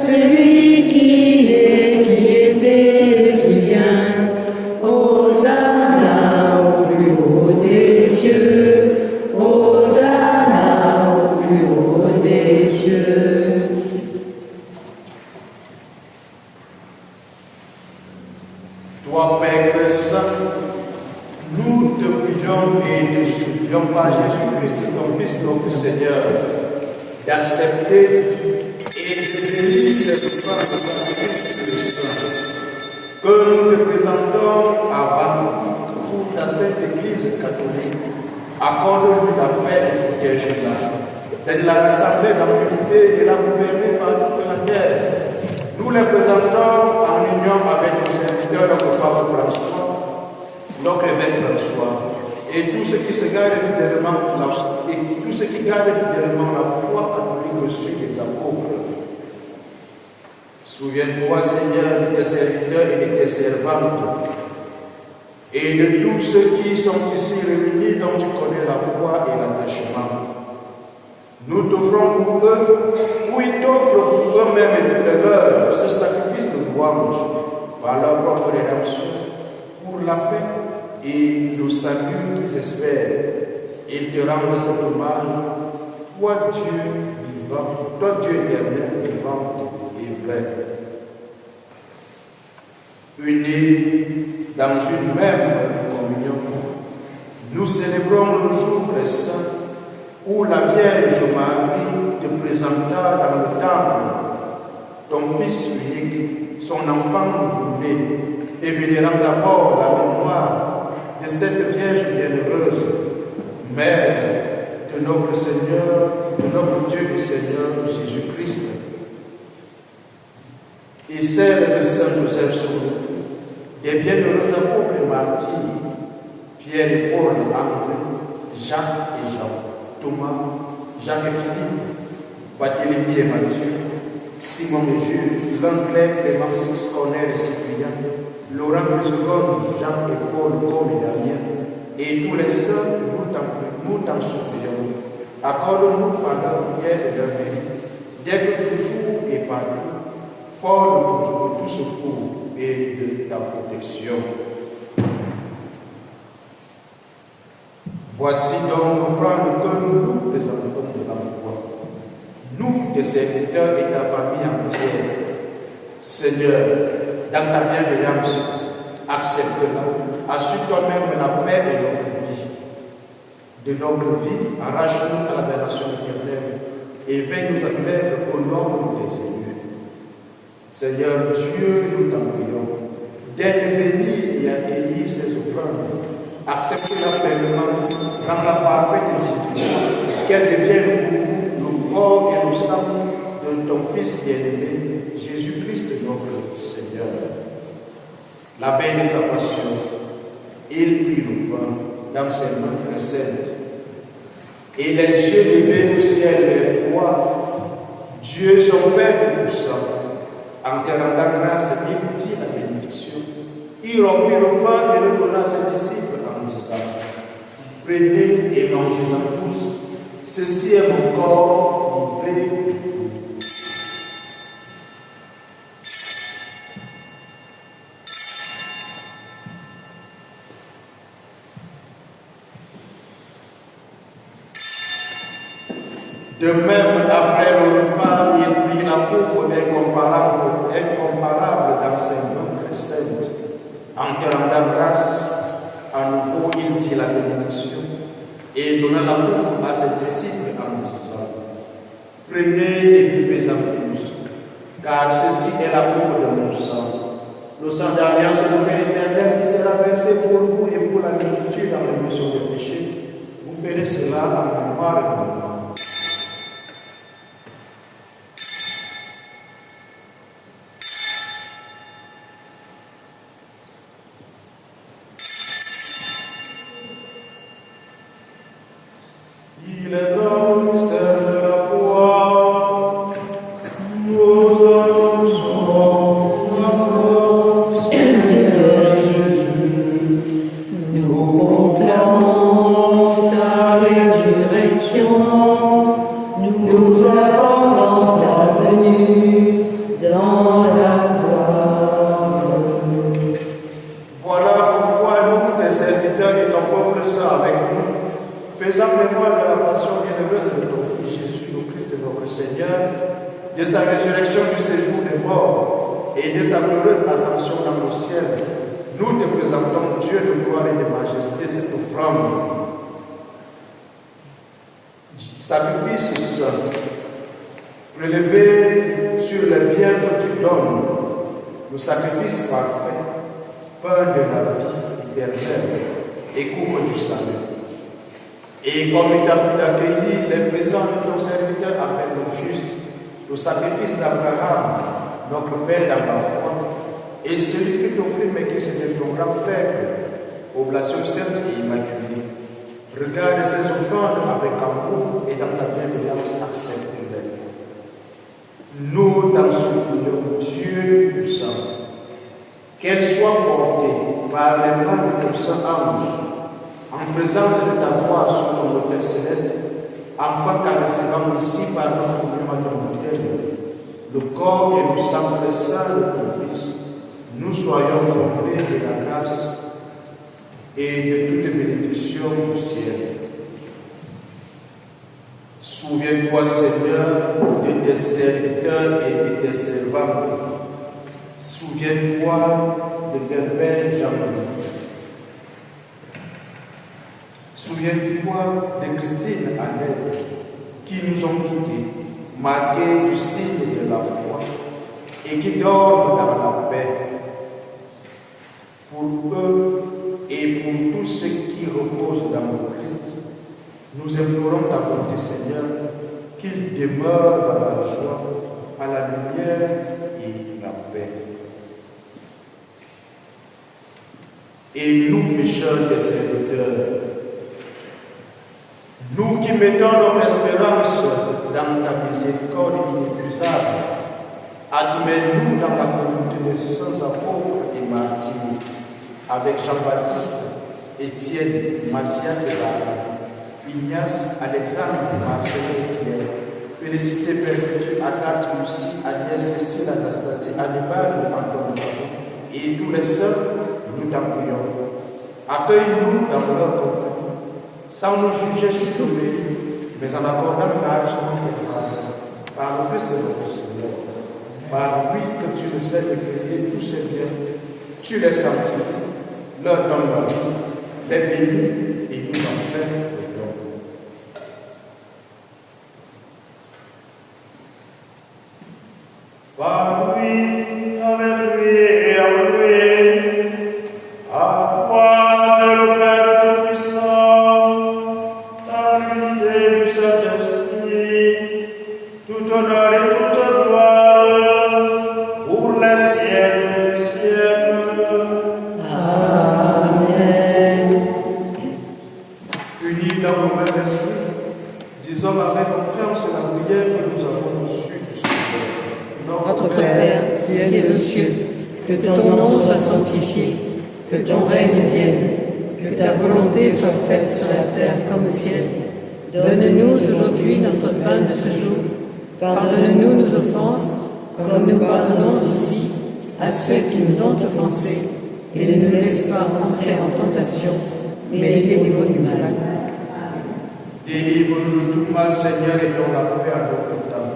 celui qui est, qui était et qui vient. Hosanna au plus haut des cieux, Hosanna au plus haut des cieux. Toi, Père Saint, nous te prions et te supplions par Jésus-Christ, ton notre Seigneur, d'accepter et de bénir cette offrande de sacrifice que nous te présentons avant pour ta sainte Église catholique. Accorde-lui la paix et protège-la. Elle l'a rassemblée dans l'unité et l'a gouvernée par toute la terre. Nous les présentons en union avec nos serviteurs, notre Père François, notre évêque François, et tous ceux qui se gardent fidèlement la foi catholique reçue des apôtres. Souviens-toi, Seigneur, de tes serviteurs et de tes servantes, et de tous ceux qui sont ici réunis, dont tu connais la foi et l'attachement. Nous t'offrons pour eux, ou ils t'offrent pour eux-mêmes et pour les leurs, ce sacrifice de louange, par leur propre rédemption, pour la paix et le salut qu'ils espèrent. Ils te rendent cet hommage, toi Dieu vivant, toi Dieu éternel, vivant et vrai. Unis dans une même communion, nous célébrons le jour très saint où la Vierge Marie te présenta dans le temple ton Fils unique, son enfant voulu, et vénérant d'abord la mémoire de cette Vierge bienheureuse, Mère de notre Seigneur, de notre Dieu et Seigneur Jésus-Christ, et celle de Saint Joseph Sourd, des bienheureux apôtres et martyrs, Pierre et Paul, André, Jacques et Jean, Thomas, Jacques et Philippe, Barthélemy et Matthieu, Simon et Jules, Jean Claire, Clémensis, Cornel et Cyprien, Laurent Chrysogone, Jean et Paul, Paul et Damien, et tous les saints, nous t'en supplions. Accorde-nous par leur prière et leur mérite, dès que toujours et partout, fort de tout secours et de ta protection. Voici donc l'offrande que nous nous présentons devant toi. Nous, tes serviteurs et ta famille entière. Seigneur, dans ta bienveillance, accepte-la. Assure toi-même la paix et notre vie. De notre vie, arrache-nous à la bénédiction éternelle et viens nous admettre au nom des élus. Seigneur Dieu, nous t'en prions. Daigne bénir et accueillir ces offrandes. Accepte-la pleinement, rends-la parfaite et digne, qu'elle devienne pour nous le corps et le sang de ton Fils bien-aimé, Jésus-Christ notre Seigneur. La veille de sa passion, il prit le pain dans ses mains très saintes, et les yeux levés au ciel vers toi, Dieu son Père tout-puissant, en te rendant grâce, il dit la bénédiction. Il rompit le pain et le donna à ses disciples en disant: prenez et mangez-en tous. Ceci est mon corps livré pour vous. De même, après le repas, il prit la coupe incomparable dans ses mains très saintes. En te rendant grâce, à nouveau, il dit la bénédiction et donna la coupe à ses disciples en disant: prenez et buvez-en tous, car ceci est la coupe de mon sang, le sang d'alliance nouvelle éternelle qui sera versé pour vous et pour la multitude dans l'émission des péchés. Vous ferez cela en mémoire de moi. Il est dans le mystère de la foi. Nous annonçons la mort du Seigneur Jésus. Nous proclamons ta résurrection. Nous attendons ta venue dans la gloire. Voilà pourquoi nous, tes serviteurs et ton peuple saint avec nous, faisant mémoire de la passion bienheureuse de ton Fils Jésus, le Christ notre Seigneur, de sa résurrection du séjour des morts et de sa glorieuse ascension dans le ciel, nous te présentons, Dieu de gloire et de majesté, cette offrande. sacrifice saint, prélevé sur les biens que tu donnes, le sacrifice parfait, pain de la vie éternelle et coupe du salut. Et comme il t'a plu d'accueillir les présents de ton serviteur avec le juste, le sacrifice d'Abraham, notre Père dans la foi, et celui qui t'offrit mais qui c'était ton grand peuple, oblation sainte et immaculée. Regarde ces offrandes avec amour et dans ta bienveillance accepte-les. Nous t'en supplions, Dieu puissant, qu'elles soient portées par les mains de ton Saint-Ange, en présence de ta gloire sur ton autel céleste, afin qu'en recevant ici par notre communion à ton autel, le corps et le sang très saint de ton Fils, nous soyons comblés de la grâce et de toute bénédiction du ciel. Souviens-toi, Seigneur, de tes serviteurs et de tes servantes. Souviens-toi de ton Père Jean-Marie. Souviens-toi de Christine Annette, qui nous ont quittés, marqués du signe de la foi, et qui dorment dans la paix. Pour eux et pour tous ceux qui reposent dans le Christ, nous implorons ta bonté, Seigneur, qu'ils demeurent dans la joie, à la lumière et la paix. Et nous, pécheurs des serviteurs, nous qui mettons notre espérance dans ta miséricorde inépuisable, admets-nous dans la communauté des saints apôtres et martyrs, avec Jean-Baptiste, Étienne, Matthias et Lara, Ignace, Alexandre, Marcel et Pierre, Félicité, Perpétue, Agathe, Lucie, Agnès, Cécile, Anastasie, Annibal, Antoine, et tous les saints, nous t'en prions. Accueille-nous dans leur compagnie, sans nous juger supprimer, mais en accordant largement tes grâces, par le Christ de notre Seigneur, par lui que tu ne sais de créer tous ces biens, tu les sanctifies, leur donnes la vie, les bénis et nous en fais le don. Par lui, avec lui et en lui, à toi, Dieu le Père Tout-Puissant, dans l'unité du Saint-Esprit, tout honneur et toute gloire, pour les siècles des siècles. Amen. Unis dans le même esprit, disons avec confiance la prière que nous avons reçue du Seigneur. Notre Père, qui es aux cieux, que ton nom soit sanctifié, que ton règne vienne, que ta volonté soit faite sur la terre comme au ciel. Donne-nous aujourd'hui notre pain de ce jour. Pardonne-nous nos offenses, comme nous pardonnons aussi à ceux qui nous ont offensés. Et ne nous laisse pas entrer en tentation, mais délivre-nous du mal. Délivre-nous de tout mal, Seigneur, et donne la paix à notre temps.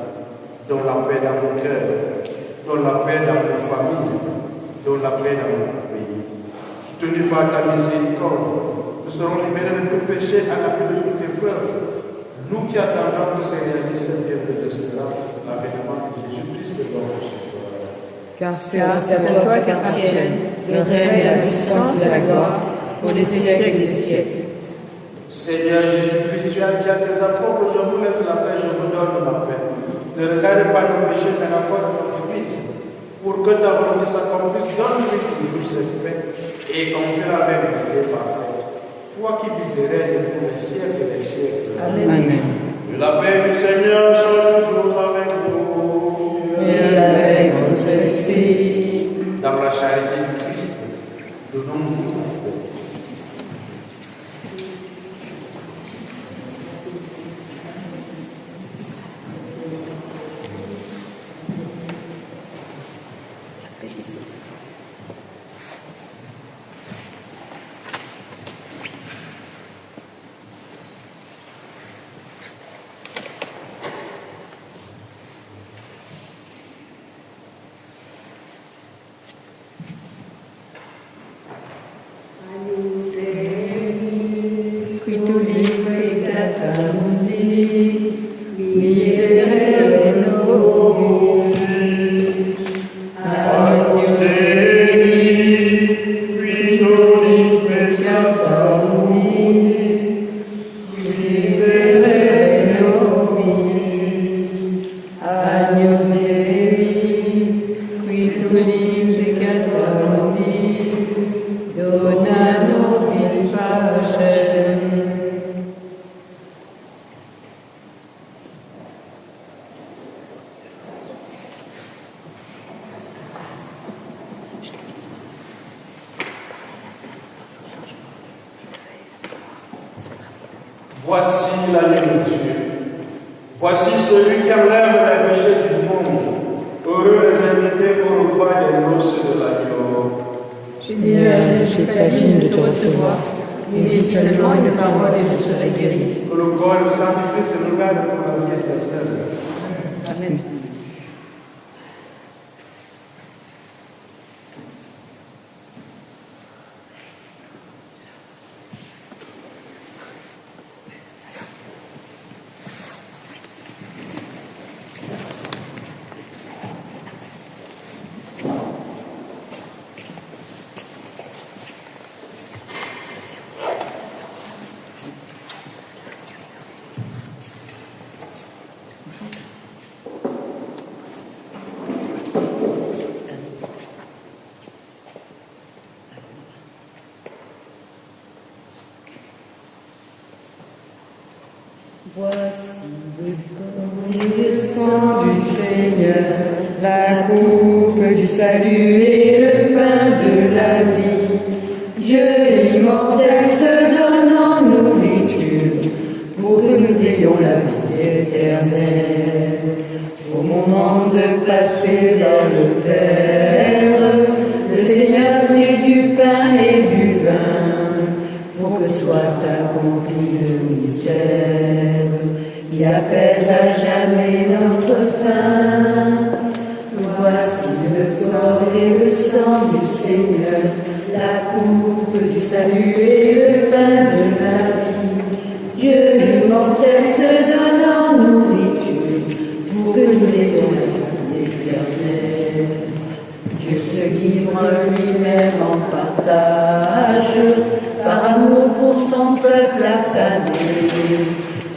Donne la paix dans nos cœurs, donne la paix dans nos familles, donne la paix dans notre pays. Soutenus par ta miséricorde, nous serons libérés de tout péché à l'appui de toute épreuve. Nous qui attendons que se réalise cette bienheureuse espérance, l'avènement de Jésus-Christ de notre Sauveur. Car c'est Car c'est à toi qu'appartiennent le règne, la puissance et la gloire pour les siècles des siècles. Seigneur Jésus-Christ, tu as dit à tes apôtres, je vous laisse la paix, je vous donne la paix. Ne regarde pas nos péchés, mais la foi de notre Église. Pour que ta volonté s'accomplisse, donne-lui toujours cette paix et conduis avec l'unité parfaite. Toi qui viserais pour les siècles des siècles. Amen. Que la paix du Seigneur soit toujours avec vous. Et avec votre esprit. Dans la charité du Christ, donnons-nous la paix. Voici l'agneau de Dieu. Voici celui qui enlève les péchés du monde. Heureux les invités au repas des noces de l'agneau. Seigneur, je ne suis pas digne de te recevoir, mais dis seulement une parole et je serai guéri. Que le corps et le sang du Christ nous gardent pour la vie éternelle. Amen. Voici le corps et le sang du Seigneur, la coupe du salut et le pain de la vie. Dieu immortel se donne en nourriture pour que nous ayons la vie éternelle. Au moment de passer vers le Père, le Seigneur prit du pain et du vin pour que soit accompli le mystère qui apaise à jamais notre faim. Voici le corps et le sang du Seigneur, la coupe du salut et le pain de la vie. Dieu immortel se donne en nourriture pour que nous ayons la vie éternelle. Dieu se livre lui-même en partage par amour pour son peuple affamé.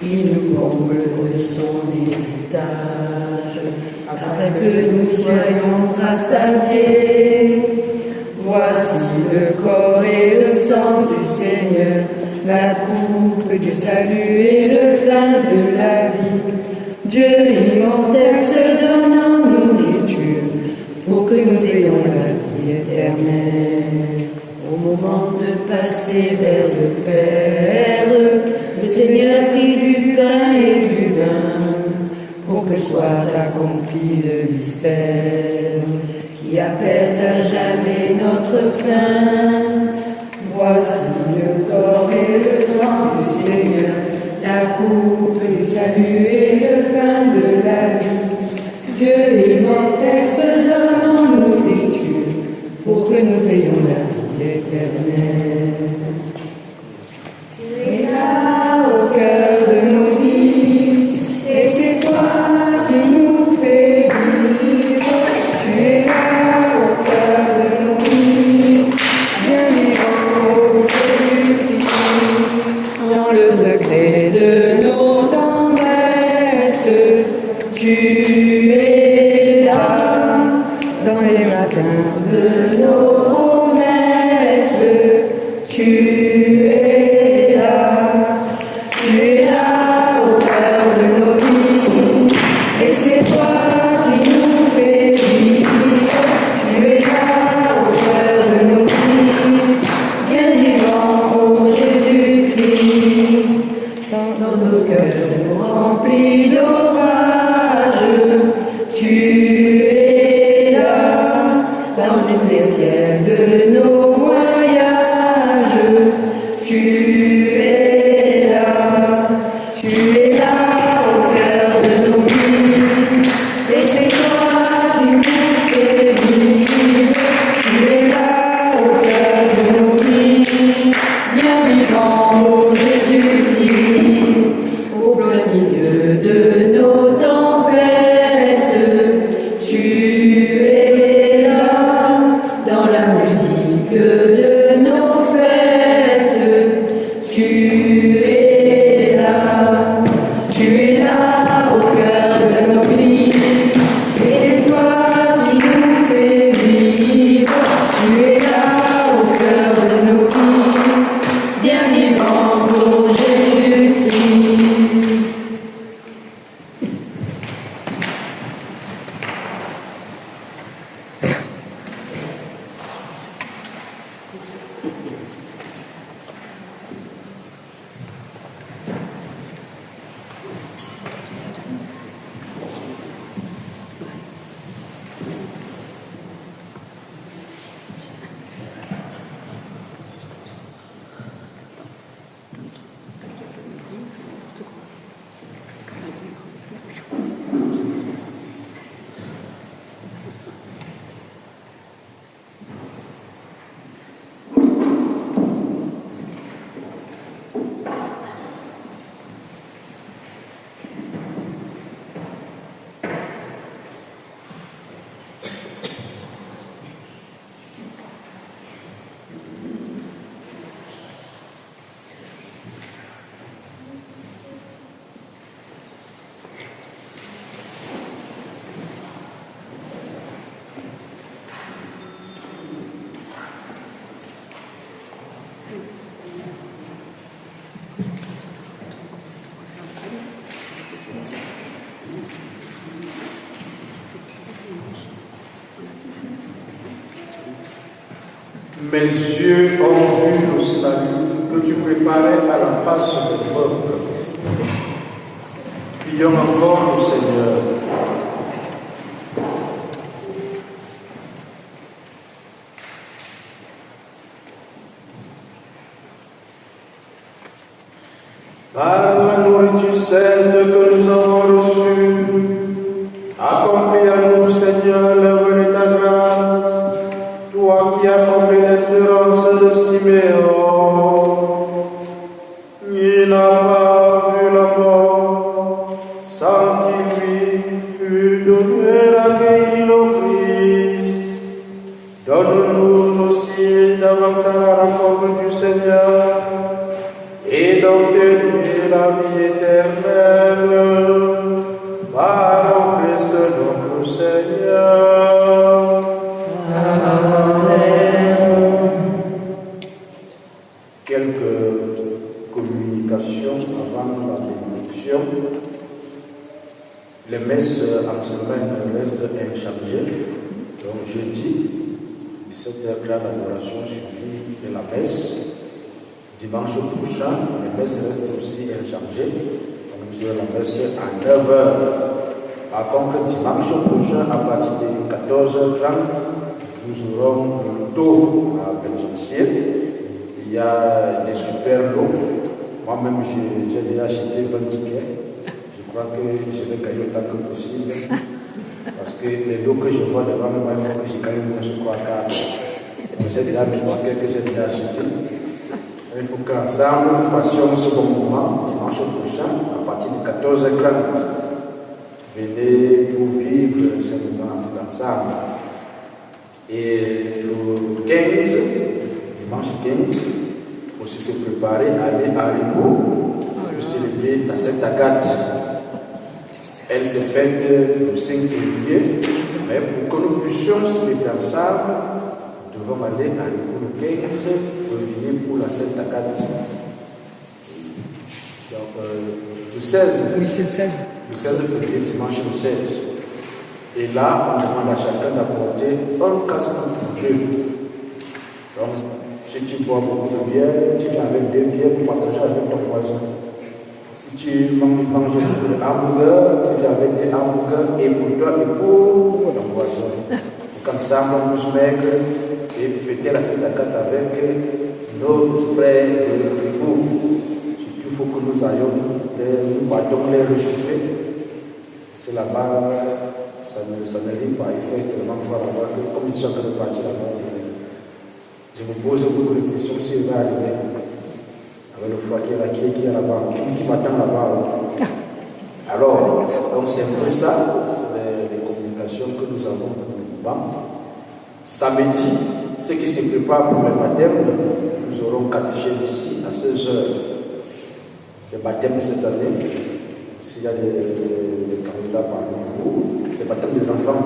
Il nous comble de son héritage, afin que nous soyons rassasiés. Voici le corps et le sang du Seigneur, la coupe du salut et le pain de la vie. Dieu immortel se donne en nourriture pour que nous ayons la vie éternelle. Au moment de passer vers le Père, le Seigneur prit du pain et du vin pour que soit accompli le mystère qui apaise à jamais notre faim. Voici le corps et le sang du Seigneur, la coupe du salut et le pain de la vie. Dieu immortel se donne en nourriture pour que nous ayons la vie éternelle. Tu es là au cœur de nos vies, et c'est toi qui nous fais vivre. Tu es là au cœur de nos vies, bien vivant au Jésus-Christ, dans le secret de nos tendresses. Tu es là, dans les matins de nos promesses. Tu es là au cœur de nos vies, et c'est toi qui nous fais vivre. Tu es là au cœur de nos vies, bien vivant, ô Jésus-Christ, dans nos cœurs remplis d'orage. Tu es là, dans les ciels de nos voyages. Tu es là au cœur de nos vies, et c'est toi qui nous fais vivre. Tu es là au cœur de nos vies, bien vivant, ô Jésus-Christ, au plein milieu de nos tempêtes. Tu es là, dans la musique de nos fêtes. Tu es là au cœur de nos vies, et c'est toi qui nous fais vivre. Tu es là au cœur de nos vies, bien vivant, ô Jésus-Christ. Mes yeux ont vu le salut que tu préparais à la face du peuple. Prions encore le Seigneur. Par la nourriture sainte que nous avons reçue, accomplis à nous, Seigneur, l'œuvre de ta grâce, toi qui as comblé l'espérance de Siméon. Il n'a pas vu la mort sans qu'il lui fût donné d'accueillir le Christ. Donne-nous aussi d'avancer à la rencontre du Seigneur et d'obtenir la vie éternelle par le Christ notre Seigneur. Amen. Quelques communications avant la bénédiction. Les messes en semaine restent inchangées. Donc jeudi, 17h, l'adoration suivie de la messe. Dimanche prochain, les messes restent aussi inchangées. Donc nous aurons la messe à 9h. Par contre, dimanche prochain, à partir de 14h30, nous aurons le taux à Belgique. Il y a des super lots. Moi-même, j'ai déjà acheté 20 tickets. Je crois que je vais gagner autant que possible. Parce que les lots que je vois devant moi, il faut que je gagne moins, je crois, car j'ai déjà mes tickets que j'ai déjà achetés. Il faut qu'ensemble, nous passions ce bon moment, dimanche prochain, à partir de 14h30. Venez pour vivre ce moment ensemble. Et le 15, dimanche 15, pour se préparer à aller à Ribourg pour célébrer la Sainte Agathe. Elle se fête le 5 février, mais pour que nous puissions célébrer ensemble, nous devons aller à Ribourg le 15 février pour la Sainte Agathe. Donc, le 16. Oui, c'est le 16. Le 16 février, dimanche le 16. Et là, on demande à chacun d'apporter un casque pour deux. Donc, si tu bois beaucoup de bière, tu viens avec 2 bières pour partager avec ton voisin. Si tu manges beaucoup de hamburgers, tu viens avec des hamburgers et pour toi et pour ton voisin. Comme ça, on peut se mettre et fêter la Sainte Agathe avec nos frères de Ribourg. Surtout, il faut que nous ayons, nous partons les réchauffer. C'est là-bas, ça n'arrive pas, il faut être vraiment fort là-bas, comme ils sont en train de partir là-bas. Je me pose beaucoup de questions si il va arriver. Avec le foie qui est là-bas, qui m'attend là-bas. Alors, donc c'est un peu ça, c'est les communications que nous avons pour le mouvement. Samedi, ceux qui se préparent pour le baptême, nous aurons catéchèse ici à 16h. Le baptême de cette année, s'il y a des candidats parmi vous, le baptême des enfants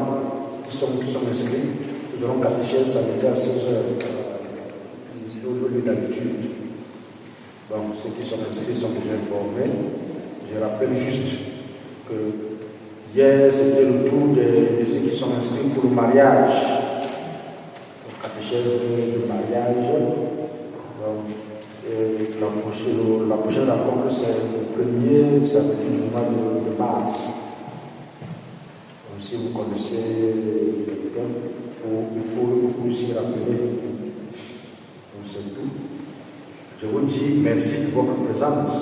qui sont inscrits, nous aurons catéchèse samedi à 16h. Au lieu d'habitude. Donc, ceux qui sont inscrits sont déjà informés. Je rappelle juste que hier, c'était le tour de ceux qui sont inscrits pour le mariage. Donc, catéchèse de mariage. Donc, la prochaine rencontre, c'est le premier samedi du mois de mars. Donc, si vous connaissez quelqu'un, il faut aussi rappeler. C'est tout. Je vous dis merci de votre présence.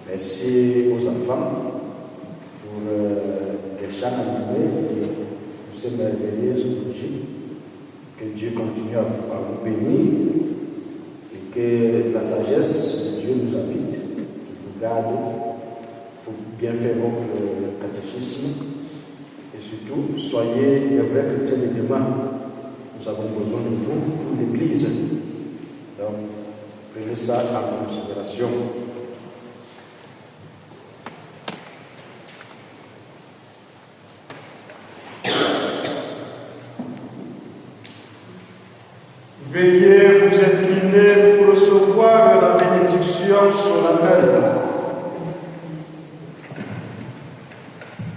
Merci aux enfants pour les chants animés, pour ces merveilleuses bougies. Que Dieu continue à vous bénir et que la sagesse de Dieu nous habite, qu'il vous garde pour bien faire votre catéchisme et surtout soyez les vrais chrétiens de demain. Nous avons besoin de vous pour l'Église. Donc, prenez ça en considération. Veuillez vous incliner pour recevoir la bénédiction solennelle.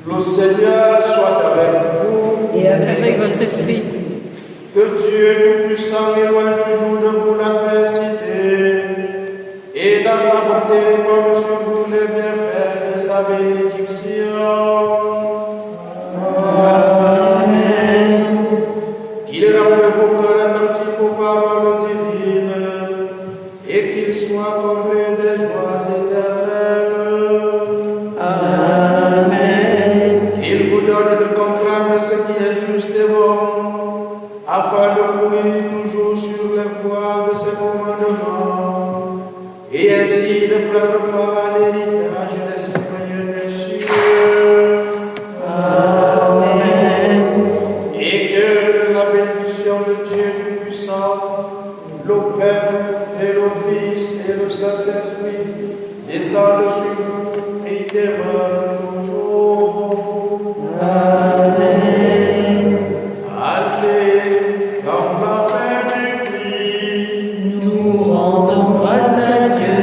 Le Seigneur soit avec vous et avec votre esprit. Que Dieu Tout-Puissant éloigne toujours de vous l'adversité et dans sa bonté répande sur vous les bienfaits de sa bénédiction. Amen. Qu'il rende vos cœurs attentifs aux paroles divines et qu'ils soient comblés de joies éternelles. Amen. Qu'il vous donne de comprendre ce qui est juste et bon, afin de courir toujours sur les voies de ses commandements, et ainsi de prendre part à l'héritage des citoyens des cieux. Amen. Et que la bénédiction de Dieu Tout-Puissant, le Père et le Fils et le Saint-Esprit descendent sur vous et demeurent toujours. Amen. Allez dans la paix du Christ. Nous rendons grâce à Dieu.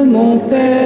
Mon Père,